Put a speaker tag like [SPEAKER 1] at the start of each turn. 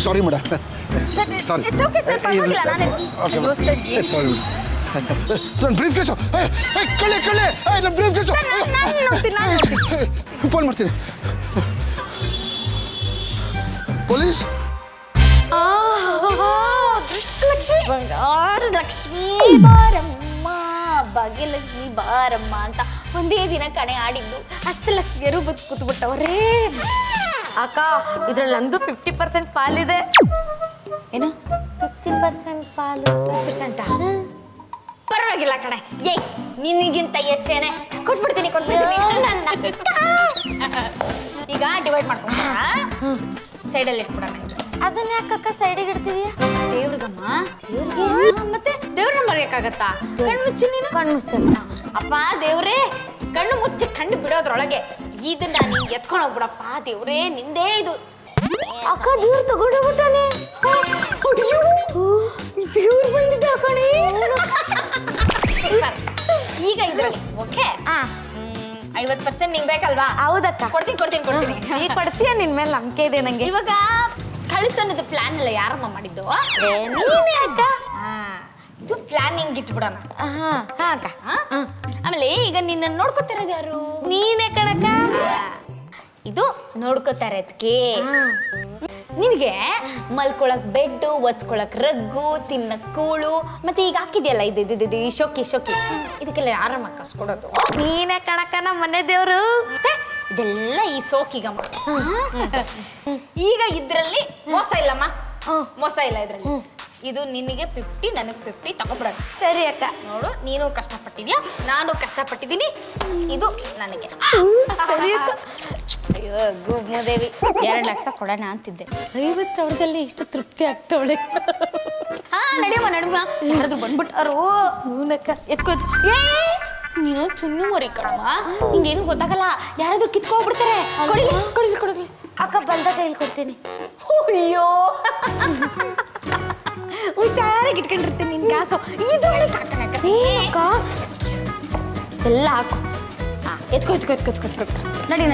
[SPEAKER 1] Sorry madam.
[SPEAKER 2] Sir it's okay sir, ಪರವಾಗಿಲ್ಲ. ನಾನು
[SPEAKER 1] ಸಾರಿ ನನ್ನ ಬ್ರೀಫ್ ಕೇಸು. ಕಳ್ಳೆ ಕಳ್ಳೆ, ನನ್ನ ಬ್ರೀಫ್ ಕೇಸು. ಫೋನ್ ಮಾಡ್ತೀನಿ. ಪೊಲೀಸ್.
[SPEAKER 2] ಲಕ್ಷ್ಮಿ ಬಂಗಾರ ಲಕ್ಷ್ಮೀ ಬಾರಮ್ಮ, ಭಾಗ್ಯಲಕ್ಷ್ಮಿ ಬಾರಮ್ಮ ಅಂತ ಒಂದೇ ದಿನ ಕಣೆ ಆಡಿದ್ದು. ಅಷ್ಟಲಕ್ಷ್ಮಿಯರು ಬಂದು ಕೂತ್ಬಿಟ್ಟವ್ರೇ.
[SPEAKER 3] ಅಕ್ಕ ಇದ್ರಲ್ಲಿ ನಂದು 50% ಪಾಲಿದೆ.
[SPEAKER 2] ಏನು 50% ಪಾಲು? 50%? ಪರವಾಗಿಲ್ಲ ಕಣೆ. ಏಯ್ ನಿನಗಿಂತ ಹೆಚ್ಚೇನೆ ಕೊಟ್ಬಿಡ್ತೀನಿ. ಈಗ ಡಿವೈಡ್ ಮಾಡ್ಕೊಂಡ್ರಾ? ಸೈಡಲ್ಲಿ ಇಟ್ಬಿಡೋಣ.
[SPEAKER 3] ಅದನ್ನ ಯಾಕಕ್ಕ ಸೈಡಿಗೆ ಇಡ್ತಿದೀಯ?
[SPEAKER 2] ದೇವ್ರಿಗಮ್ಮ. ಮತ್ತೆ ದೇವ್ರನ್ನ ಮರೆಯಕ್ಕಾಗತ್ತಾ? ಕಣ್ಣು ಮುಚ್ಚಿ ನೀನು.
[SPEAKER 3] ಕಣ್ಣು ಮುಚ್ತೇನೆ.
[SPEAKER 2] ಅಪ್ಪ ದೇವ್ರೇ, ಕಣ್ಣು ಮುಚ್ಚಿ ಕಣ್ಣು ಬಿಡೋದ್ರೊಳಗೆ ಇದನ್ನ ನೀನ್ ಎತ್ಕೊಂಡು ಹೋಗ್ಬಿಡಪ್ಪ. ದೇವ್ರೇ ನಿಂದೇ ಇದು.
[SPEAKER 3] ಅಕ್ಕ ದೇವ್ರು ತಗೊಂಡೋಗ್ಬಿಟ್ಟಾನೆ.
[SPEAKER 2] ದೇವ್ರು ಬಂದಿದ್ದ ಕಣೆ. ಈಗ ಇದ್ರಲ್ಲಿ ಓಕೆ. 50% ನಿಂಗೆ ಬೇಕಲ್ವಾ?
[SPEAKER 3] ಹೌದಕ್ಕ.
[SPEAKER 2] ಕೊಡ್ತೀನಿ.
[SPEAKER 3] ಈಗ ಕೊಡ್ತೀಯ? ನಿನ್ ಮೇಲೆ ನಂಬಿಕೆ ಇದೆ ನಂಗೆ.
[SPEAKER 2] ಇವಾಗ ಕಳಿತನದ ಪ್ಲಾನ್ ಎಲ್ಲ ಯಾರಮ್ಮ ಮಾಡಿದ್ದು?
[SPEAKER 3] ನೀನೇ ಅಕ್ಕ.
[SPEAKER 2] ಇದು ಪ್ಲಾನಿಂಗ್ ಇಟ್ಬಿಡೋಣ.
[SPEAKER 3] ಅಕ್ಕ.
[SPEAKER 2] ಆಮೇಲೆ ಈಗ ನಿನ್ನ ನೋಡ್ಕೊತಿರೋದು ಯಾರು?
[SPEAKER 3] ನೀನೇ ಕಣಕ್ಕ.
[SPEAKER 2] ಇದು ನೋಡ್ಕೋತಾ ಇರೋದಕ್ಕೆ ನಿನಗೆ ಮಲ್ಕೊಳಕ್ ಬೆಡ್, ಒಚ್ಕೊಳಕ್ ರಗ್ಗು, ತಿನ್ನಕ್ ಕೂಳು, ಮತ್ತೆ ಈಗ ಹಾಕಿದ್ಯಲ್ಲ ಇದು ಶೋಕಿ ಇದಕ್ಕೆಲ್ಲ ಯಾರಮ್ಮ ಕಸ್ಕೊಡೋದು?
[SPEAKER 3] ನೀನೇ ಕಣಕ್ಕ ನಮ್ಮ ಮನೆ ದೇವ್ರು.
[SPEAKER 2] ಮತ್ತೆ ಇದೆಲ್ಲ ಈ ಸೋಕಿಗಮ್ಮ. ಈಗ ಇದ್ರಲ್ಲಿ ಮೋಸ ಇಲ್ಲಮ್ಮ, ಮೋಸ ಇಲ್ಲ ಇದ್ರಲ್ಲಿ. ಇದು ನಿನಗೆ 50, ನನಗೆ 50 ತಗೊಬಿಡೋಣ.
[SPEAKER 3] ಸರಿ ಅಕ್ಕ.
[SPEAKER 2] ನೋಡು, ನೀನು ಕಷ್ಟಪಟ್ಟಿದ್ಯಾ, ನಾನು ಕಷ್ಟಪಟ್ಟಿದ್ದೀನಿ. ಇದು ನನಗೆ. ಅಯ್ಯೋ ಗುಮ್ಮದೇವಿ, 2 ಲಕ್ಷ ಕೊಡೋಣ ಅಂತಿದ್ದೆ. 50,000ದಲ್ಲಿ ಇಷ್ಟು ತೃಪ್ತಿ ಆಗ್ತವಳೆ. ನಡಿಯಮ್ಮ ಯಾರದು ಬಂದ್ಬಿಟ್ಟಾರು.
[SPEAKER 3] ಹೂನಕ್ಕ.
[SPEAKER 2] ಎತ್ಕೋದು. ನೀನು ಚುನ್ನು ಮೊರಿ ಕಣಮ್ಮ, ಹಿಂಗೇನು ಗೊತ್ತಾಗಲ್ಲ. ಯಾರಾದ್ರೂ ಕಿತ್ಕೊಂಡ್ಬಿಡ್ತಾರೆ. ಕೊಡಲಿ.
[SPEAKER 3] ಅಕ್ಕ ಬಲ್ದ ಕೈಲಿ ಕೊಡ್ತೀನಿ.
[SPEAKER 2] ಅಯ್ಯೋ ಹುಷಾರಾಗಿ ಇಟ್ಕೊಂಡಿರ್ತೀನಿ ನಿನ್ ಕಾಸು. ಇದೊಳ್ಳೆ
[SPEAKER 3] ಅಕ್ಕ
[SPEAKER 2] ಎಲ್ಲ ಹಾಕು. ಎತ್ಕೋ.
[SPEAKER 3] ನಡಿ